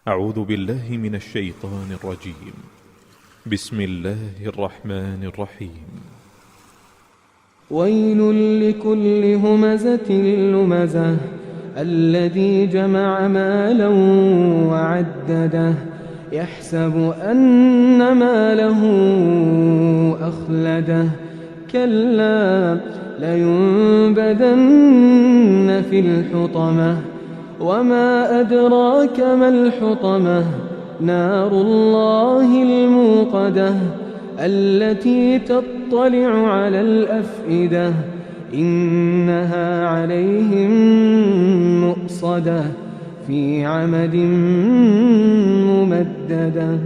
أعوذ بالله من الشيطان الرجيم. بسم الله الرحمن الرحيم. ويل لكل همزة لمزة الذي جمع مالا وعدده يحسب أن ماله أخلده كلا لينبذن في الحطمة وما أدراك ما الحطمة نار الله الموقدة التي تطلع على الأفئدة إنها عليهم مؤصدة في عمد ممددة.